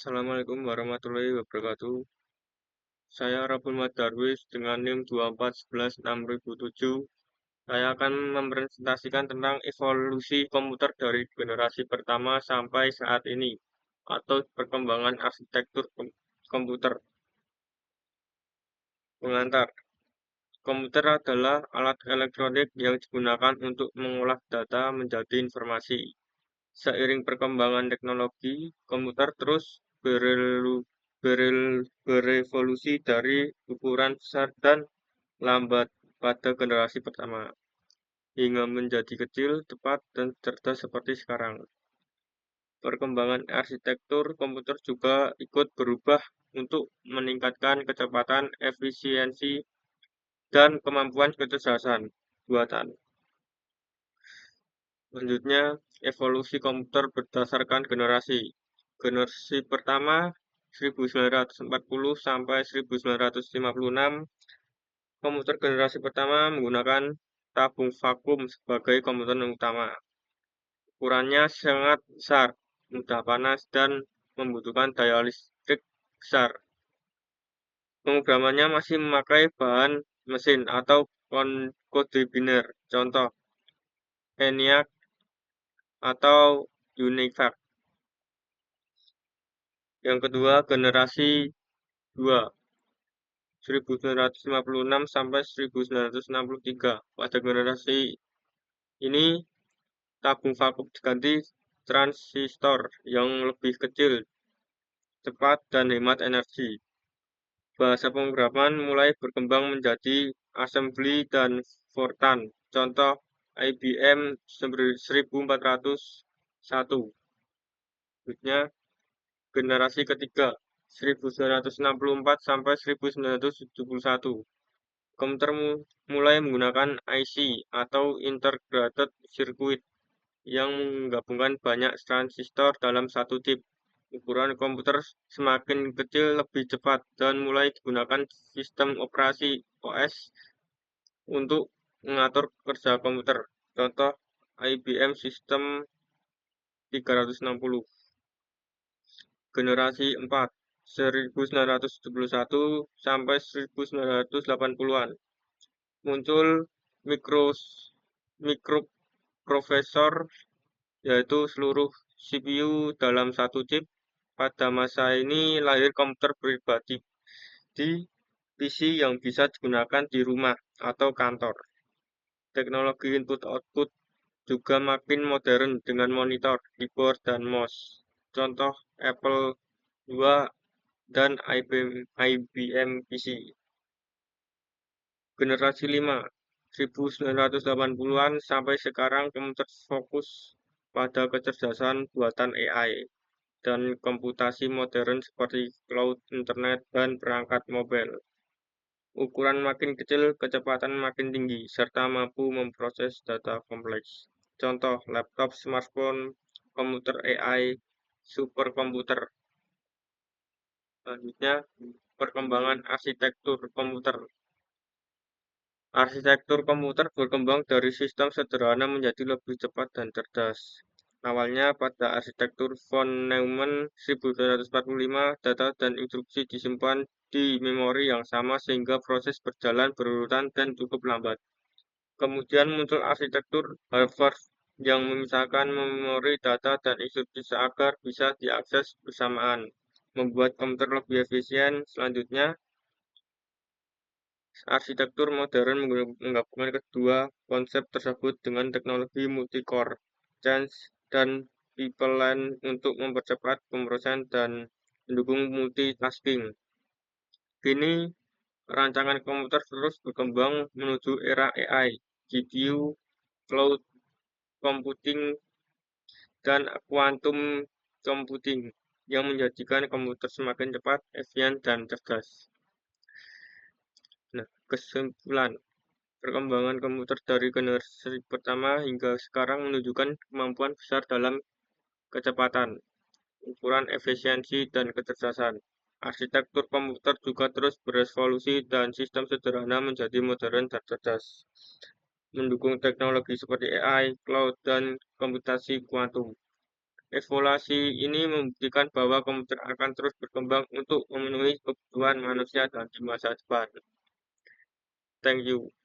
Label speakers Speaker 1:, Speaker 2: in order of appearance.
Speaker 1: Assalamualaikum warahmatullahi wabarakatuh. Saya Rabbul Darwis dengan NIM 24116.007. Saya akan mempresentasikan tentang evolusi komputer dari generasi pertama sampai saat ini, atau perkembangan arsitektur komputer. Pengantar. Komputer adalah alat elektronik yang digunakan untuk mengolah data menjadi informasi. Seiring perkembangan teknologi, komputer terus berevolusi dari ukuran besar dan lambat pada generasi pertama, hingga menjadi kecil, cepat, dan cerdas seperti sekarang. Perkembangan arsitektur komputer juga ikut berubah untuk meningkatkan kecepatan, efisiensi, dan kemampuan kecerdasan buatan. Selanjutnya, evolusi komputer berdasarkan generasi. Generasi pertama 1940 sampai 1956, komputer generasi pertama menggunakan tabung vakum sebagai komputer utama. Ukurannya sangat besar, mudah panas, dan membutuhkan daya listrik besar. Pemrogramannya masih memakai bahan mesin atau kode biner, contoh ENIAC atau UNIVAC. Yang kedua, generasi 2, 1956 sampai 1963. Pada generasi ini, tabung vakum diganti transistor yang lebih kecil, cepat, dan hemat energi. Bahasa pemrograman mulai berkembang menjadi assembly dan Fortran, contoh IBM 1401. Berikutnya, generasi ketiga, 1964 sampai 1971. Komputer mulai menggunakan IC atau Integrated Circuit yang menggabungkan banyak transistor dalam satu chip. Ukuran komputer semakin kecil lebih cepat dan mulai digunakan sistem operasi OS untuk mengatur kerja komputer. Contoh IBM System 360. Generasi 4, 1971 sampai 1980-an. Muncul mikroprosesor, yaitu seluruh CPU dalam satu chip. Pada masa ini lahir komputer pribadi di PC yang bisa digunakan di rumah atau kantor. Teknologi input-output juga makin modern dengan monitor, keyboard, dan mouse. Contoh Apple II dan IBM PC. Generasi 5, 1980-an sampai sekarang komputer fokus pada kecerdasan buatan AI dan komputasi modern seperti cloud, internet, dan perangkat mobile. Ukuran makin kecil, kecepatan makin tinggi, serta mampu memproses data kompleks. Contoh laptop, smartphone, komputer AI, superkomputer. Selanjutnya, perkembangan arsitektur komputer. Arsitektur komputer berkembang dari sistem sederhana menjadi lebih cepat dan cerdas. Awalnya pada arsitektur von Neumann 1945, data dan instruksi disimpan di memori yang sama sehingga proses berjalan berurutan dan cukup lambat. Kemudian muncul arsitektur Harvard yang memisahkan memori, data, dan instruksi agar bisa diakses bersamaan, membuat komputer lebih efisien. Selanjutnya, arsitektur modern menggabungkan kedua konsep tersebut dengan teknologi multi-core, chance, dan pipeline untuk mempercepat pemrosesan dan mendukung multitasking. Kini, rancangan komputer terus berkembang menuju era AI, GPU, cloud computing, dan quantum computing yang menjadikan komputer semakin cepat, efisien, dan cerdas. Nah, kesimpulan. Perkembangan komputer dari generasi pertama hingga sekarang menunjukkan kemampuan besar dalam kecepatan, ukuran efisiensi, dan kecerdasan. Arsitektur komputer juga terus berevolusi dan sistem sederhana menjadi modern dan cerdas, mendukung teknologi seperti AI, cloud, dan komputasi kuantum. Evaluasi ini membuktikan bahwa komputer akan terus berkembang untuk memenuhi kebutuhan manusia dan di masa depan. Thank you.